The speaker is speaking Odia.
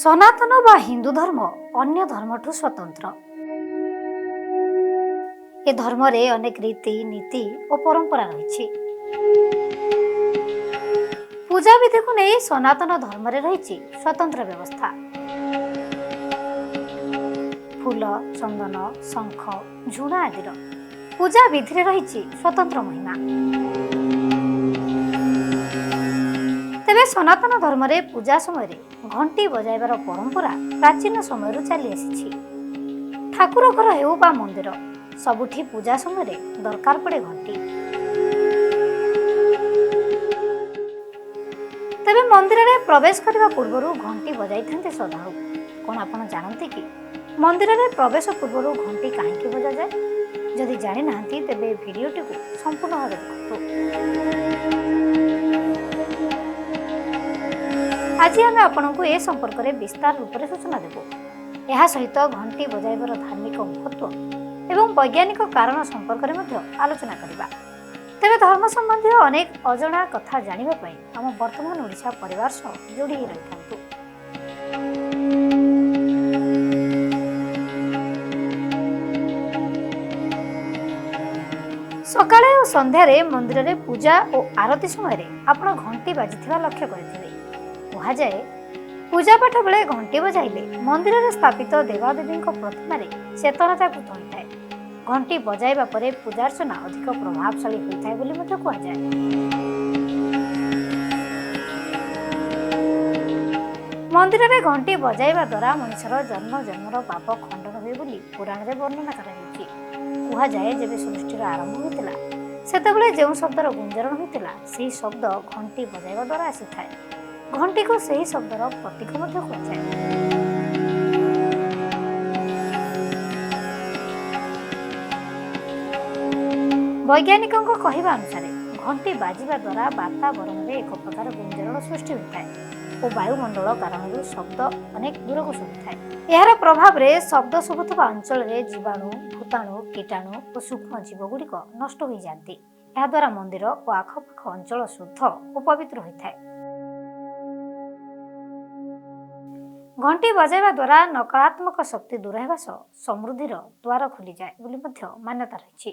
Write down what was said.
ସନାତନ ବା ହିନ୍ଦୁ ଧର୍ମ ଅନ୍ୟ ଧର୍ମଠୁ ସ୍ୱତନ୍ତ୍ର। ଏ ଧର୍ମରେ ଅନେକ ରୀତି ନୀତି ଓ ପରମ୍ପରା ରହିଛି। ପୂଜା ବିଧିକୁ ନେଇ ସନାତନ ଧର୍ମରେ ରହିଛି ସ୍ୱତନ୍ତ୍ର ବ୍ୟବସ୍ଥା। ଫୁଲ, ଚନ୍ଦନ, ଶଙ୍ଖ, ଝୁଣା ଆଦିର ପୂଜା ବିଧିରେ ରହିଛି ସ୍ୱତନ୍ତ୍ର ମହିମା। ତେବେ ସନାତନ ଧର୍ମରେ ପୂଜା ସମୟରେ ଘଣ୍ଟି ବଜାଇବାର ପରମ୍ପରା ପ୍ରାଚୀନ ସମୟରୁ ଚାଲି ଆସିଛି। ଠାକୁର ଘର ହେଉ ବା ମନ୍ଦିର, ସବୁଠି ପୂଜା ସମୟରେ ଦରକାର ପଡ଼େ ଘଣ୍ଟି। ତେବେ ମନ୍ଦିରରେ ପ୍ରବେଶ କରିବା ପୂର୍ବରୁ ଘଣ୍ଟି ବଜାଇଥାନ୍ତି ଶ୍ରଦ୍ଧାଳୁ। କ'ଣ ଆପଣ ଜାଣନ୍ତି କି ମନ୍ଦିରରେ ପ୍ରବେଶ ପୂର୍ବରୁ ଘଣ୍ଟି କାହିଁକି ବଜାଯାଏ? ଯଦି ଜାଣିନାହାନ୍ତି ତେବେ ଭିଡ଼ିଓଟିକୁ ସମ୍ପୂର୍ଣ୍ଣ ଭାବେ ଦେଖନ୍ତୁ। ଆଜି ଆମେ ଆପଣଙ୍କୁ ଏ ସମ୍ପର୍କରେ ବିସ୍ତାର ରୂପରେ ସୂଚନା ଦେବୁ। ଏହା ସହିତ ଘଣ୍ଟି ବଜାଇବାର ଧାର୍ମିକ ମହତ୍ତ୍ୱ ଏବଂ ବୈଜ୍ଞାନିକ କାରଣ ସମ୍ପର୍କରେ ମଧ୍ୟ ଆଲୋଚନା କରିବା। ତେବେ ଧର୍ମ ସମ୍ବନ୍ଧୀୟ ଅନେକ ଅଜଣା କଥା ଜାଣିବା ପାଇଁ ଆମ ବର୍ତ୍ତମାନ ଓଡ଼ିଶା ପରିବାର ସହ ଯୋଡ଼ି ହୋଇ ରହିଥାନ୍ତୁ। ସକାଳେ ଓ ସନ୍ଧ୍ୟାରେ ମନ୍ଦିରରେ ପୂଜା ଓ ଆରତି ସମୟରେ ଆପଣ ଘଣ୍ଟି ବାଜିଥିବା ଲକ୍ଷ୍ୟ କରିଥିବେ। କୁହାଯାଏ, ପୂଜାପାଠ ବେଳେ ଘଣ୍ଟି ବଜାଇଲେ ମନ୍ଦିରରେ ସ୍ଥାପିତ ଦେବାଦେବୀଙ୍କ ପ୍ରତିମାରେ ଚେତନା ଜାଗୃତ ହୋଇଥାଏ। ଘଣ୍ଟି ବଜାଇବା ପରେ ପୂଜାର୍ଚ୍ଚନା ଅଧିକ ପ୍ରଭାବଶାଳୀ ହୋଇଥାଏ ବୋଲି ମଧ୍ୟ କୁହାଯାଏ। ମନ୍ଦିରରେ ଘଣ୍ଟି ବଜାଇବା ଦ୍ୱାରା ମଣିଷର ଜନ୍ମ ଜନ୍ମର ପାପ ଖଣ୍ଡନ ହୁଏ ବୋଲି ପୁରାଣରେ ବର୍ଣ୍ଣନା କରାଯାଇଛି। କୁହାଯାଏ, ଯେବେ ସୃଷ୍ଟିର ଆରମ୍ଭ ହୋଇଥିଲା ସେତେବେଳେ ଯେଉଁ ଶବ୍ଦର ଗୁଞ୍ଜରଣ ହୋଇଥିଲା ସେହି ଶବ୍ଦ ଘଣ୍ଟି ବଜାଇବା ଦ୍ୱାରା ଆସିଥାଏ। ଘଣ୍ଟିକୁ ସେହି ଶବ୍ଦର ପ୍ରତୀକ ମଧ୍ୟ କୁହାଯାଏ। ବୈଜ୍ଞାନିକଙ୍କ କହିବା ଅନୁସାରେ ଘଣ୍ଟି ବାଜିବା ଦ୍ୱାରା ବାତାବରଣରେ ଏକ ପ୍ରକାର ଗୁଞ୍ଜରଣ ସୃଷ୍ଟି ହୋଇଥାଏ ଓ ବାୟୁମଣ୍ଡଳ କାରଣରୁ ଶବ୍ଦ ଅନେକ ଦୂରକୁ ଶୁଭିଥାଏ। ଏହାର ପ୍ରଭାବରେ ଶବ୍ଦ ଶୁଭୁଥିବା ଅଞ୍ଚଳରେ ଜୀବାଣୁ, ଭୂତାଣୁ, କୀଟାଣୁ ଓ ସୂକ୍ଷ୍ମ ଜୀବ ଗୁଡ଼ିକ ନଷ୍ଟ ହୋଇଯାନ୍ତି। ଏହାଦ୍ୱାରା ମନ୍ଦିର ଓ ଆଖପାଖ ଅଞ୍ଚଳ ଶୁଦ୍ଧ ଓ ପବିତ୍ର ହୋଇଥାଏ। ଘଣ୍ଟି ବଜାଇବା ଦ୍ୱାରା ନକାରାତ୍ମକ ଶକ୍ତି ଦୂର ହେବା ସହ ସମୃଦ୍ଧିର ଦ୍ୱାର ଖୋଲିଯାଏ ବୋଲି ମଧ୍ୟ ମାନ୍ୟତା ରହିଛି।